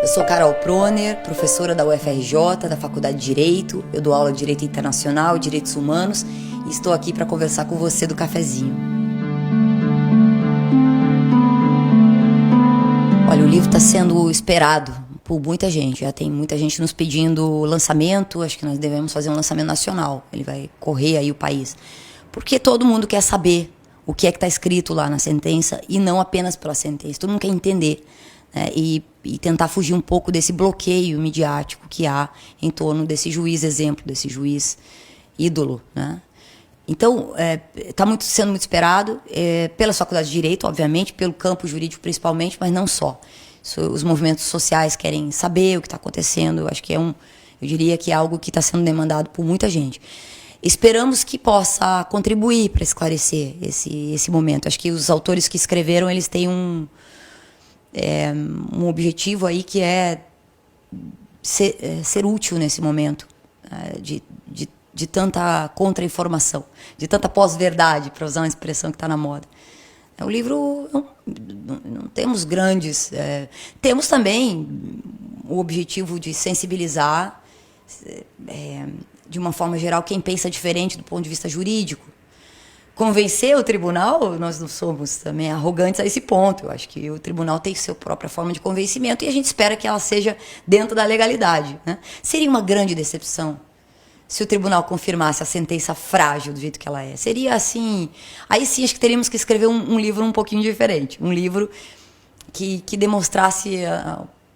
Eu sou Carol Proner, professora da UFRJ, da Faculdade de Direito. Eu dou aula de Direito Internacional e Direitos Humanos e estou aqui para conversar com você do cafezinho. Olha, o livro está sendo esperado por muita gente. Já tem muita gente nos pedindo lançamento. Acho que nós devemos fazer um lançamento nacional. Ele vai correr aí o país. Porque todo mundo quer saber o que é que está escrito lá na sentença e não apenas pela sentença. Todo mundo quer entender, né? E tentar fugir um pouco desse bloqueio midiático que há em torno desse juiz exemplo, desse juiz ídolo, né? Então, está sendo muito esperado pela Faculdade de Direito, obviamente, pelo campo jurídico principalmente, mas não só. Os movimentos sociais querem saber o que está acontecendo. Eu acho que eu diria que é algo que está sendo demandado por muita gente. Esperamos que possa contribuir para esclarecer esse momento. Acho que os autores que escreveram, eles têm um objetivo aí que é ser útil nesse momento de tanta contra-informação, de tanta pós-verdade, para usar uma expressão que está na moda. O livro, não temos grandes... temos também o objetivo de sensibilizar, de uma forma geral, quem pensa diferente do ponto de vista jurídico. Convencer o tribunal, nós não somos também arrogantes a esse ponto. Eu acho que o tribunal tem sua própria forma de convencimento e a gente espera que ela seja dentro da legalidade, né? Seria uma grande decepção se o tribunal confirmasse a sentença frágil do jeito que ela é. Seria assim... Aí sim, acho que teríamos que escrever um livro um pouquinho diferente. Um livro que demonstrasse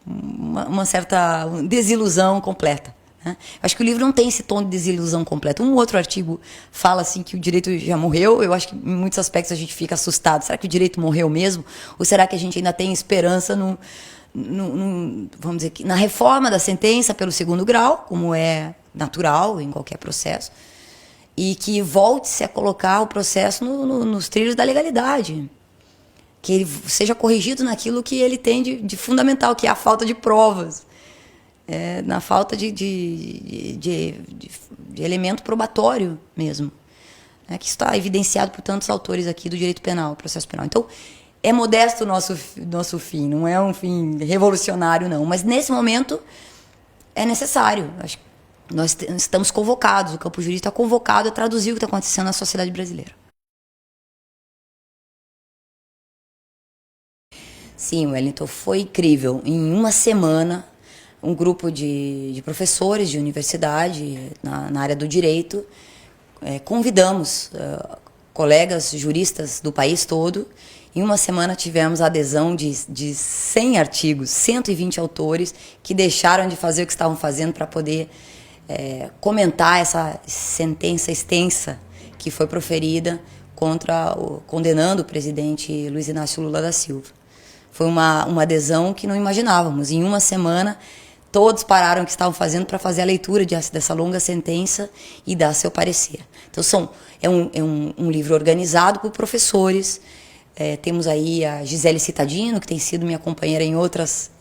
uma certa desilusão completa. Acho que o livro não tem esse tom de desilusão completa. Um outro artigo fala assim que o direito já morreu. Eu acho que em muitos aspectos a gente fica assustado. Será que o direito morreu mesmo? Ou será que a gente ainda tem esperança vamos dizer, na reforma da sentença pelo segundo grau, como é natural em qualquer processo, e que volte-se a colocar o processo nos trilhos da legalidade, que ele seja corrigido naquilo que ele tem de fundamental, que é a falta de provas. Na falta de elemento probatório mesmo, né, que está evidenciado por tantos autores aqui do direito penal, processo penal. Então, é modesto o nosso fim, não é um fim revolucionário, não. Mas, nesse momento, é necessário. Acho que nós estamos convocados, o campo jurídico está convocado a traduzir o que está acontecendo na sociedade brasileira. Sim, Wellington, foi incrível. Em uma semana... um grupo de professores de universidade na área do direito, convidamos colegas juristas do país todo. Em uma semana tivemos a adesão de 100 artigos, 120 autores que deixaram de fazer o que estavam fazendo para poder comentar essa sentença extensa que foi proferida condenando o presidente Luiz Inácio Lula da Silva. Foi uma adesão que não imaginávamos. Em uma semana, todos pararam o que estavam fazendo para fazer a leitura dessa longa sentença e dar seu parecer. Então, é um livro organizado por professores. Temos aí a Gisele Citadino, que tem sido minha companheira em outras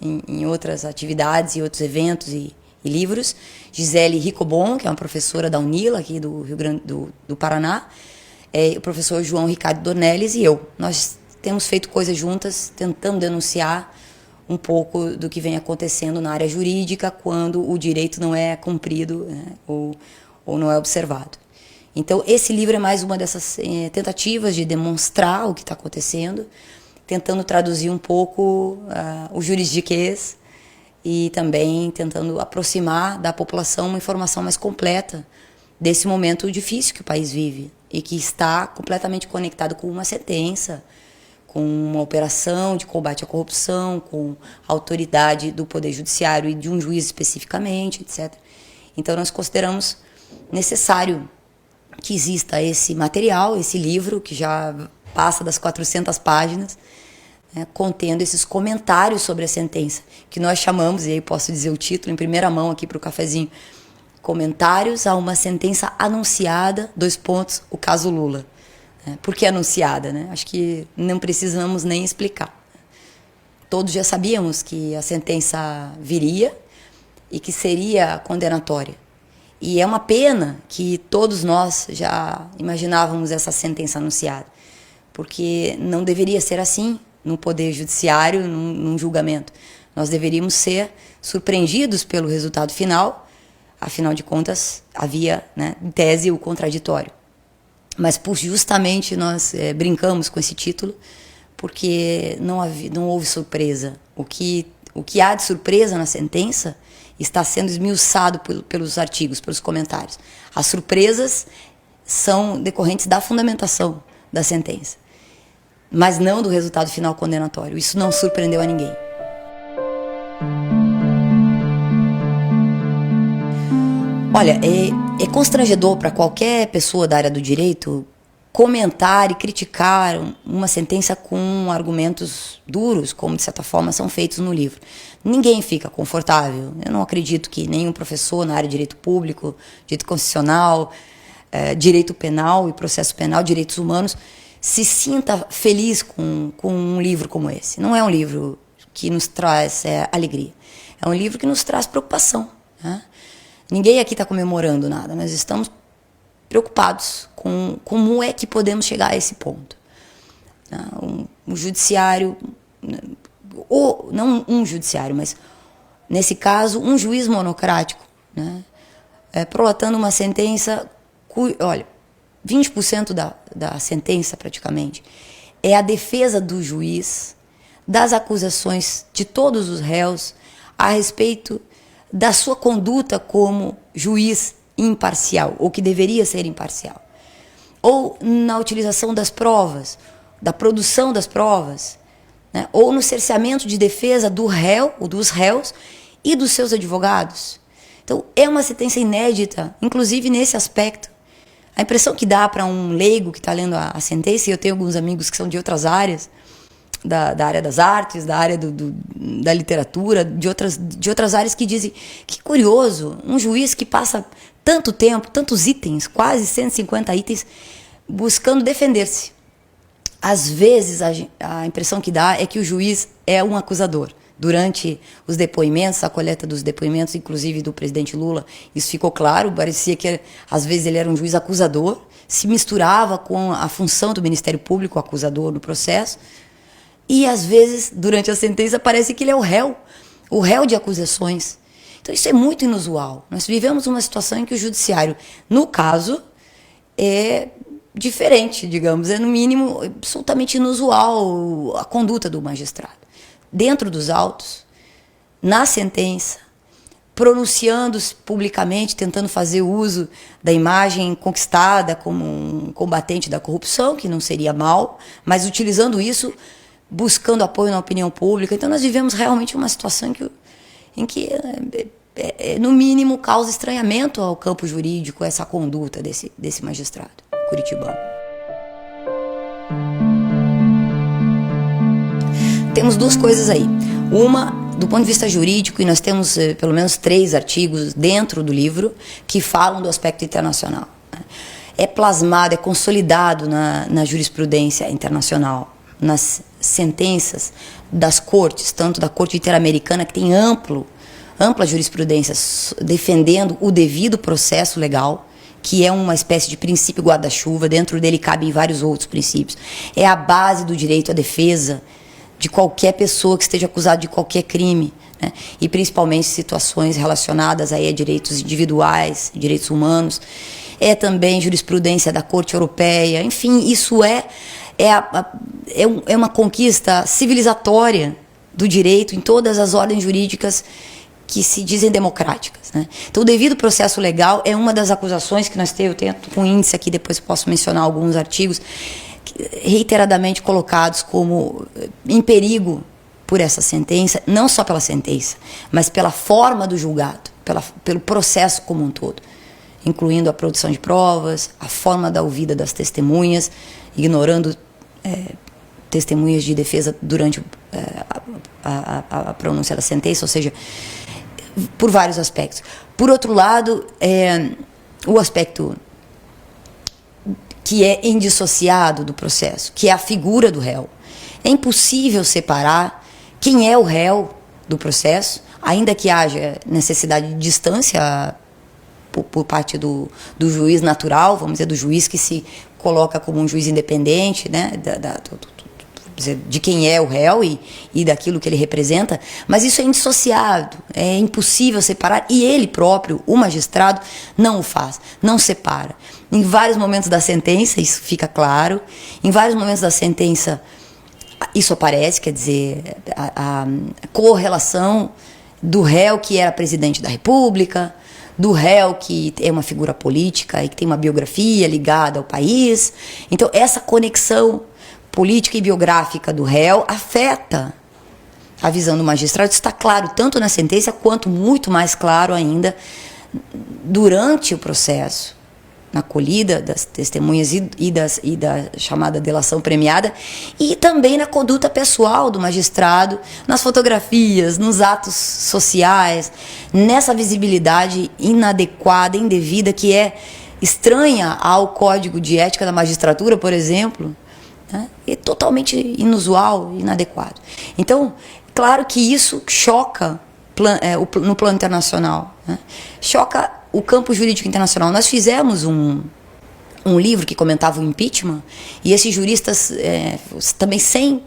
atividades e outros eventos e livros. Gisele Ricobon, que é uma professora da UNILA, aqui do Rio Grande do Paraná. O professor João Ricardo Dornelles e eu. Nós temos feito coisas juntas, tentando denunciar um pouco do que vem acontecendo na área jurídica quando o direito não é cumprido, né, ou não é observado. Então, esse livro é mais uma dessas tentativas de demonstrar o que está acontecendo, tentando traduzir um pouco o juridiquês e também tentando aproximar da população uma informação mais completa desse momento difícil que o país vive e que está completamente conectado com uma sentença, com uma operação de combate à corrupção, com a autoridade do Poder Judiciário e de um juiz especificamente, etc. Então, nós consideramos necessário que exista esse material, esse livro, que já passa das 400 páginas, né, contendo esses comentários sobre a sentença, que nós chamamos, e aí posso dizer o título em primeira mão aqui para o cafezinho, Comentários a uma sentença anunciada, : o caso Lula. Por que anunciada, né? Acho que não precisamos nem explicar. Todos já sabíamos que a sentença viria e que seria condenatória. E é uma pena que todos nós já imaginávamos essa sentença anunciada, porque não deveria ser assim no Poder Judiciário, num julgamento. Nós deveríamos ser surpreendidos pelo resultado final. Afinal de contas, havia, né, em tese, o contraditório. Mas justamente nós brincamos com esse título, porque não houve surpresa. O que há de surpresa na sentença está sendo esmiuçado pelos artigos, pelos comentários. As surpresas são decorrentes da fundamentação da sentença, mas não do resultado final condenatório. Isso não surpreendeu a ninguém. Olha, é constrangedor para qualquer pessoa da área do direito comentar e criticar uma sentença com argumentos duros, como de certa forma são feitos no livro. Ninguém fica confortável. Eu não acredito que nenhum professor na área de direito público, direito constitucional, direito penal e processo penal, direitos humanos, se sinta feliz com um livro como esse. Não é um livro que nos traz alegria. É um livro que nos traz preocupação, né? Ninguém aqui está comemorando nada, nós estamos preocupados com como é que podemos chegar a esse ponto. Um judiciário, ou não um judiciário, mas nesse caso um juiz monocrático, né, prolatando uma sentença, olha, 20% da sentença praticamente é a defesa do juiz das acusações de todos os réus a respeito da sua conduta como juiz imparcial, ou que deveria ser imparcial. Ou na utilização das provas, da produção das provas, né? Ou no cerceamento de defesa do réu, ou dos réus, e dos seus advogados. Então, é uma sentença inédita, inclusive nesse aspecto. A impressão que dá para um leigo que está lendo a sentença, e eu tenho alguns amigos que são de outras áreas, da área das artes, da área da literatura, de outras áreas, que dizem que curioso, um juiz que passa tanto tempo, tantos itens, quase 150 itens, buscando defender-se. Às vezes a impressão que dá é que o juiz é um acusador. Durante os depoimentos, a coleta dos depoimentos, inclusive do presidente Lula, isso ficou claro, parecia que às vezes ele era um juiz acusador, se misturava com a função do Ministério Público, o acusador no processo. E, às vezes, durante a sentença, parece que ele é o réu de acusações. Então, isso é muito inusual. Nós vivemos uma situação em que o judiciário, no caso, é diferente, digamos, é, no mínimo, absolutamente inusual a conduta do magistrado. Dentro dos autos, na sentença, pronunciando-se publicamente, tentando fazer uso da imagem conquistada como um combatente da corrupção, que não seria mal, mas utilizando isso, buscando apoio na opinião pública. Então nós vivemos realmente uma situação em que no mínimo, causa estranhamento ao campo jurídico essa conduta desse magistrado curitibano. Temos duas coisas aí. Uma, do ponto de vista jurídico, e nós temos pelo menos 3 artigos dentro do livro que falam do aspecto internacional. É plasmado, é consolidado na jurisprudência internacional, nas sentenças das cortes, tanto da Corte Interamericana, que tem ampla jurisprudência defendendo o devido processo legal, que é uma espécie de princípio guarda-chuva, dentro dele cabem vários outros princípios. É a base do direito à defesa de qualquer pessoa que esteja acusada de qualquer crime, né? E principalmente situações relacionadas aí a direitos individuais, direitos humanos. É também jurisprudência da Corte Europeia. Enfim, isso é uma conquista civilizatória do direito em todas as ordens jurídicas que se dizem democráticas, né? Então, o devido processo legal é uma das acusações que nós temos. Eu tenho um índice aqui, depois posso mencionar alguns artigos reiteradamente colocados como em perigo por essa sentença, não só pela sentença, mas pela forma do julgado, pelo processo como um todo, incluindo a produção de provas, a forma da ouvida das testemunhas, ignorando testemunhas de defesa durante a pronúncia da sentença, ou seja, por vários aspectos. Por outro lado, o aspecto que é indissociado do processo, que é a figura do réu. É impossível separar quem é o réu do processo, ainda que haja necessidade de distância por parte do juiz natural, vamos dizer, do juiz que se coloca como um juiz independente, né, dizer, de quem é o réu e daquilo que ele representa, mas isso é indissociado, é impossível separar, e ele próprio, o magistrado, não o faz, não separa. Em vários momentos da sentença, isso fica claro, em vários momentos da sentença, isso aparece, quer dizer, a correlação do réu que era presidente da República, do réu que é uma figura política e que tem uma biografia ligada ao país. Então, essa conexão política e biográfica do réu afeta a visão do magistrado. Isso está claro tanto na sentença quanto muito mais claro ainda durante o processo, na colhida das testemunhas e da chamada delação premiada, e também na conduta pessoal do magistrado, nas fotografias, nos atos sociais, nessa visibilidade inadequada, indevida, que é estranha ao Código de Ética da Magistratura, por exemplo, né? É totalmente inusual, inadequado. Então, claro que isso choca no plano internacional, né? Choca o campo jurídico internacional. Nós fizemos um livro que comentava o impeachment, e esses juristas, também 100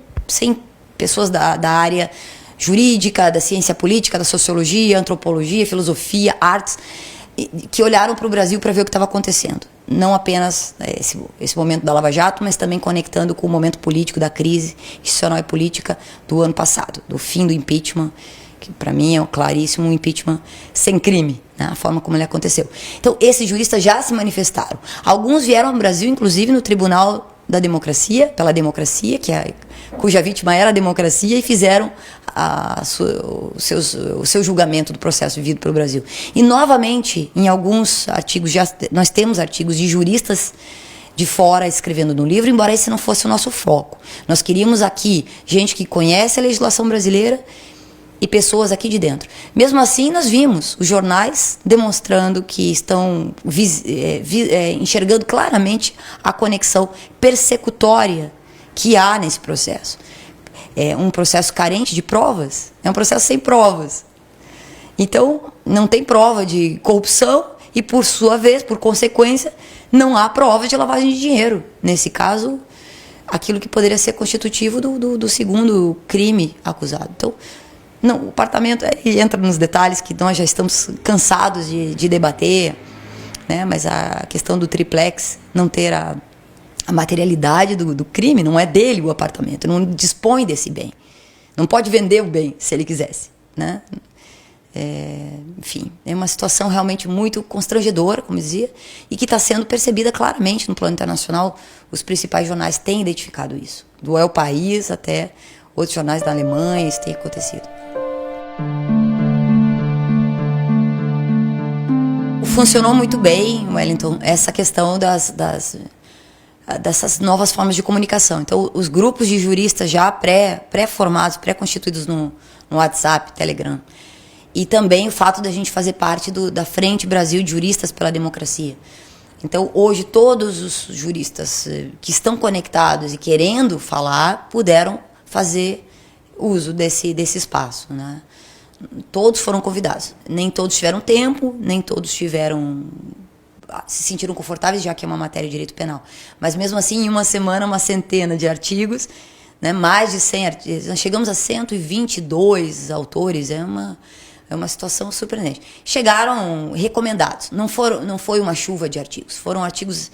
pessoas da área jurídica, da ciência política, da sociologia, antropologia, filosofia, artes, que olharam para o Brasil para ver o que estava acontecendo. Não apenas esse momento da Lava Jato, mas também conectando com o momento político da crise institucional e política do ano passado, do fim do impeachment, que para mim é claríssimo um impeachment sem crime, né? A forma como ele aconteceu. Então, esses juristas já se manifestaram. Alguns vieram ao Brasil, inclusive, no Tribunal da Democracia, pela democracia, cuja vítima era a democracia, e fizeram o seu julgamento do processo vivido pelo Brasil. E, novamente, em alguns artigos, nós temos artigos de juristas de fora escrevendo no livro, embora esse não fosse o nosso foco. Nós queríamos aqui gente que conhece a legislação brasileira e pessoas aqui de dentro. Mesmo assim, nós vimos os jornais demonstrando que estão enxergando claramente a conexão persecutória que há nesse processo. É um processo carente de provas, é um processo sem provas. Então, não tem prova de corrupção e, por sua vez, por consequência, não há prova de lavagem de dinheiro. Nesse caso, aquilo que poderia ser constitutivo do segundo crime acusado. Então, não, o apartamento entra nos detalhes que nós já estamos cansados de debater, né? Mas a questão do triplex não ter a materialidade do crime, não é dele o apartamento, não dispõe desse bem, não pode vender o bem se ele quisesse, né? Enfim, é uma situação realmente muito constrangedora, como dizia, e que está sendo percebida claramente no plano internacional. Os principais jornais têm identificado isso, do El País até outros jornais da Alemanha, isso tem acontecido. Funcionou muito bem, Wellington, essa questão dessas novas formas de comunicação. Então, os grupos de juristas já pré-formados, pré-constituídos no WhatsApp, Telegram, e também o fato da gente fazer parte da Frente Brasil de Juristas pela Democracia. Então, hoje, todos os juristas que estão conectados e querendo falar puderam fazer uso desse espaço, né? Todos foram convidados. Nem todos tiveram tempo, nem todos se sentiram confortáveis, já que é uma matéria de direito penal. Mas mesmo assim, em uma semana, uma centena de artigos, né, mais de 100 artigos, nós chegamos a 122 autores, é uma situação surpreendente. Chegaram recomendados, não foi uma chuva de artigos, foram artigos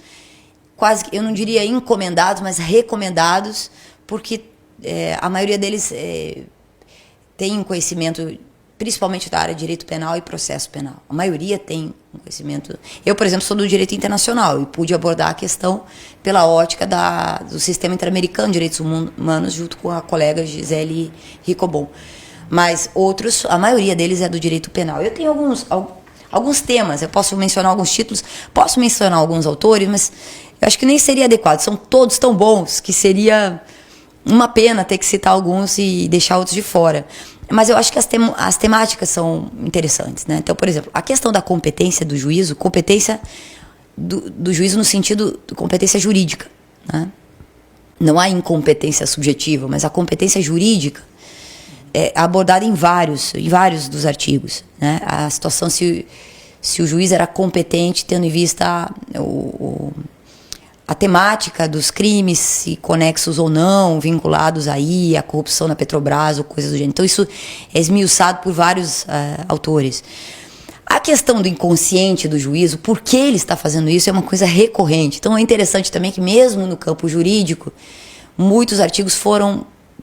quase, eu não diria encomendados, mas recomendados, porque a maioria deles tem um conhecimento principalmente da área de direito penal e processo penal. A maioria tem um conhecimento. Eu, por exemplo, sou do direito internacional e pude abordar a questão pela ótica do sistema interamericano de direitos humanos, junto com a colega Gisele Ricobon. Mas outros, a maioria deles é do direito penal. Eu tenho alguns temas, eu posso mencionar alguns títulos, posso mencionar alguns autores, mas eu acho que nem seria adequado. São todos tão bons que seria uma pena ter que citar alguns e deixar outros de fora. Mas eu acho que as temáticas são interessantes, né? Então, por exemplo, a questão da competência do juízo, competência do juízo no sentido de competência jurídica, né? Não há incompetência subjetiva, mas a competência jurídica é abordada em vários dos artigos, né? A situação se o juiz era competente tendo em vista a temática dos crimes, se conexos ou não, vinculados aí à corrupção na Petrobras ou coisas do gênero. Então isso é esmiuçado por vários autores. A questão do inconsciente do juízo, por que ele está fazendo isso, é uma coisa recorrente. Então é interessante também que mesmo no campo jurídico, muitos artigos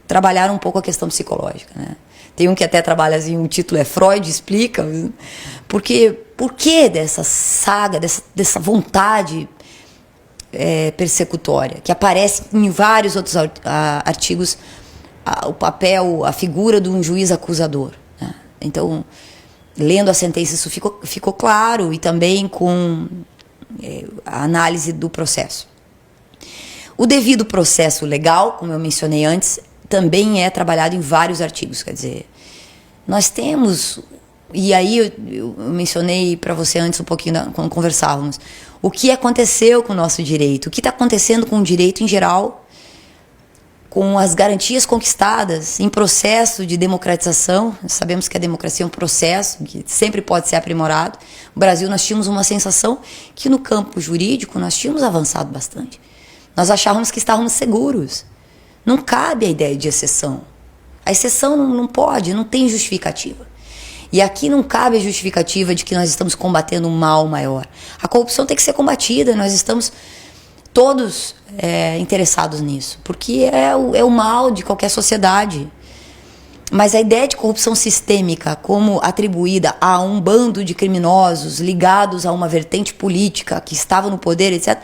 trabalharam um pouco a questão psicológica, né? Tem um que até trabalha assim, o título é Freud explica, por que dessa saga, dessa vontade persecutória, que aparece em vários outros artigos, o papel, a figura de um juiz acusador, né? Então, lendo a sentença, isso ficou claro, e também com a análise do processo. O devido processo legal, como eu mencionei antes, também é trabalhado em vários artigos. Quer dizer, nós temos, e aí eu mencionei para você antes um pouquinho quando conversávamos, o que aconteceu com o nosso direito, o que está acontecendo com o direito em geral, com as garantias conquistadas em processo de democratização. Sabemos que a democracia é um processo que sempre pode ser aprimorado. No Brasil nós tínhamos uma sensação que no campo jurídico nós tínhamos avançado bastante. Nós achávamos que estávamos seguros. Não cabe a ideia de exceção. A exceção não pode, não tem justificativa. E aqui não cabe a justificativa de que nós estamos combatendo um mal maior. A corrupção tem que ser combatida, nós estamos todos interessados nisso, porque é o mal de qualquer sociedade. Mas a ideia de corrupção sistêmica como atribuída a um bando de criminosos ligados a uma vertente política que estava no poder, etc.,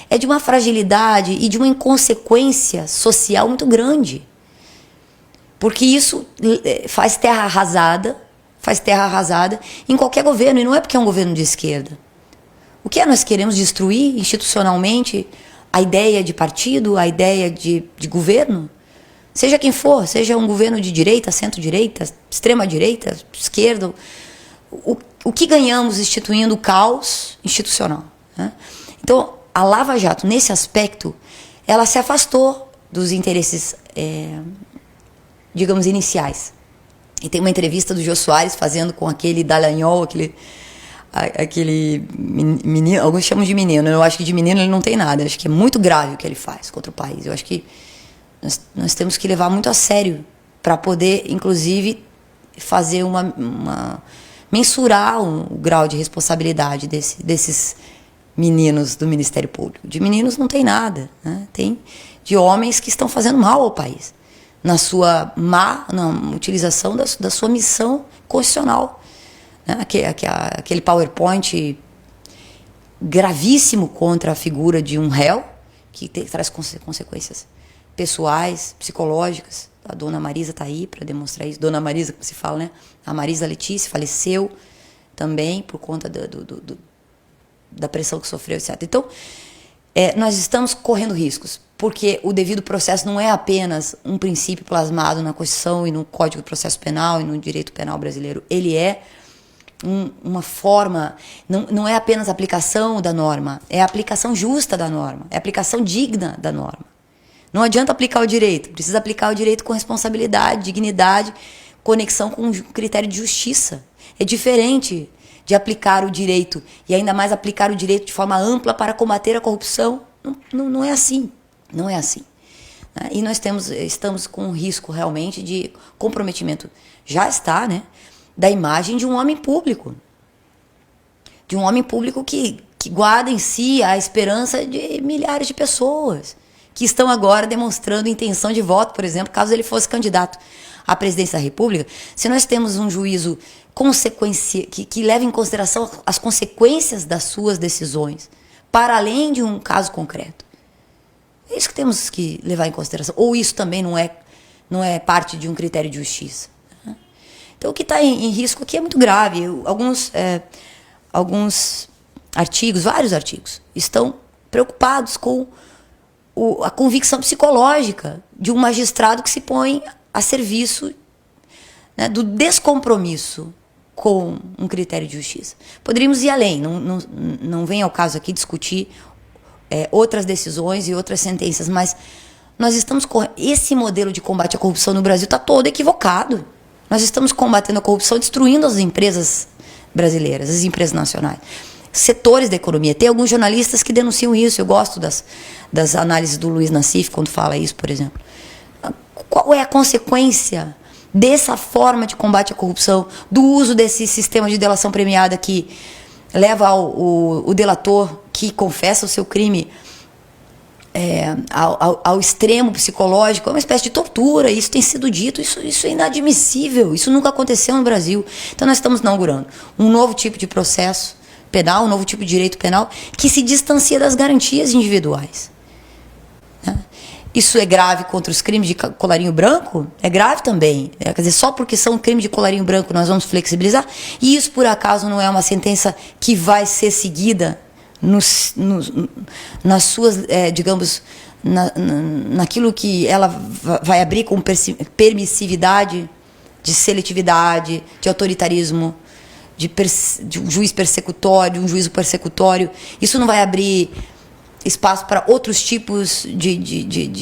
é de uma fragilidade e de uma inconsequência social muito grande. Porque isso faz terra arrasada em qualquer governo, e não é porque é um governo de esquerda. O que nós queremos destruir institucionalmente a ideia de partido, a ideia de governo? Seja quem for, seja um governo de direita, centro-direita, extrema-direita, esquerda. O que ganhamos instituindo o caos institucional, né? Então, a Lava Jato, nesse aspecto, ela se afastou dos interesses, digamos, iniciais. E tem uma entrevista do Jô Soares fazendo com aquele Dallagnol, aquele menino, alguns chamam de menino, eu acho que de menino ele não tem nada, eu acho que é muito grave o que ele faz contra o país. Eu acho que nós temos que levar muito a sério para poder, inclusive, fazer mensurar o grau de responsabilidade desses meninos do Ministério Público. De meninos não tem nada, né? Tem de homens que estão fazendo mal ao país na utilização da sua missão constitucional, né? Aquele PowerPoint gravíssimo contra a figura de um réu que traz consequências pessoais, psicológicas. A dona Marisa está aí para demonstrar isso. Dona Marisa, como se fala, né? A Marisa Letícia faleceu também por conta da pressão que sofreu, etc. Então, nós estamos correndo riscos, porque o devido processo não é apenas um princípio plasmado na Constituição e no Código de Processo Penal e no direito penal brasileiro. Ele é uma forma, não é apenas a aplicação da norma, é a aplicação justa da norma, é a aplicação digna da norma. Não adianta aplicar o direito, precisa aplicar o direito com responsabilidade, dignidade, conexão com o critério de justiça. É diferente de aplicar o direito, e ainda mais aplicar o direito de forma ampla para combater a corrupção. Não é assim, não é assim. E nós estamos com um risco realmente de comprometimento, já está, né, da imagem de um homem público. De um homem público que guarda em si a esperança de milhares de pessoas que estão agora demonstrando intenção de voto, por exemplo, caso ele fosse candidato à presidência da República. Se nós temos um juízo que leva em consideração as consequências das suas decisões, para além de um caso concreto, é isso que temos que levar em consideração. Ou isso também não é parte de um critério de justiça. Então, o que está em risco aqui é muito grave. Alguns artigos, vários artigos, estão preocupados com a convicção psicológica de um magistrado que se põe a serviço, né, do descompromisso com um critério de justiça. Poderíamos ir além, não vem ao caso aqui discutir outras decisões e outras sentenças, mas nós estamos esse modelo de combate à corrupção no Brasil está todo equivocado. Nós estamos combatendo a corrupção, destruindo as empresas brasileiras, as empresas nacionais. setores da economia. Tem alguns jornalistas que denunciam isso. Eu gosto das análises do Luiz Nassif quando fala isso, por exemplo. Qual é a consequência dessa forma de combate à corrupção, do uso desse sistema de delação premiada que leva o delator que confessa o seu crime ao extremo psicológico? É uma espécie de tortura. Isso tem sido dito, isso é inadmissível, isso nunca aconteceu no Brasil. Então nós estamos inaugurando um novo tipo de processo penal, um novo tipo de direito penal que se distancia das garantias individuais, né? Isso é grave contra os crimes de colarinho branco? É grave também. Quer dizer, só porque são crimes de colarinho branco nós vamos flexibilizar? E isso, por acaso, não é uma sentença que vai ser seguida nas suas, digamos, naquilo que ela vai abrir com permissividade, de seletividade, de autoritarismo, de um juiz persecutório, um juízo persecutório? Isso não vai abrir espaço para outros tipos de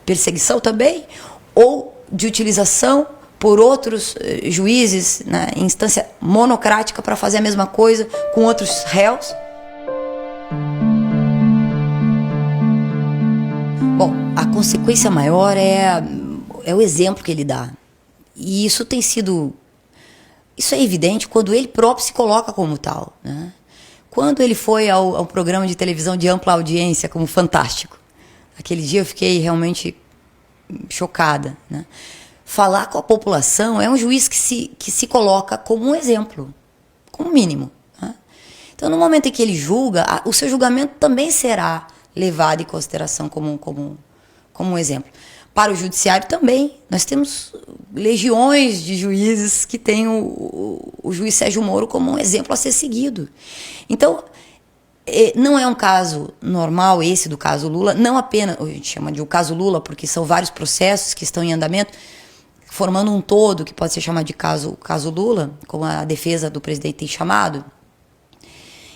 perseguição também, ou de utilização por outros juízes, né, em instância monocrática, para fazer a mesma coisa com outros réus? Bom, a consequência maior é o exemplo que ele dá. E isso é evidente quando ele próprio se coloca como tal, né? Quando ele foi ao programa de televisão de ampla audiência como Fantástico, aquele dia eu fiquei realmente chocada, né? Falar com a população, é um juiz que se coloca como um exemplo, como mínimo, né? Então, no momento em que ele julga, o seu julgamento também será levado em consideração como um exemplo. Para o judiciário também. Nós temos legiões de juízes que têm o juiz Sérgio Moro como um exemplo a ser seguido. Então, não é um caso normal esse do caso Lula, não apenas, a gente chama de o caso Lula porque são vários processos que estão em andamento, formando um todo que pode ser chamado de caso Lula, como a defesa do presidente tem chamado.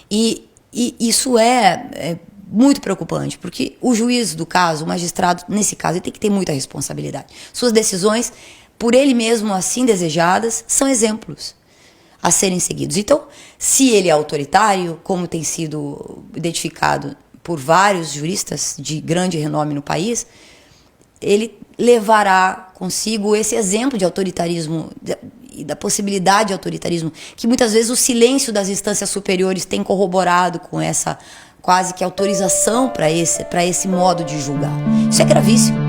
E isso é muito preocupante, porque o juiz do caso, o magistrado, nesse caso, ele tem que ter muita responsabilidade. Suas decisões, por ele mesmo assim desejadas, são exemplos a serem seguidos. Então, se ele é autoritário, como tem sido identificado por vários juristas de grande renome no país, ele levará consigo esse exemplo de autoritarismo e da possibilidade de autoritarismo, que muitas vezes o silêncio das instâncias superiores tem corroborado com essa quase que autorização para esse modo de julgar. Isso é gravíssimo.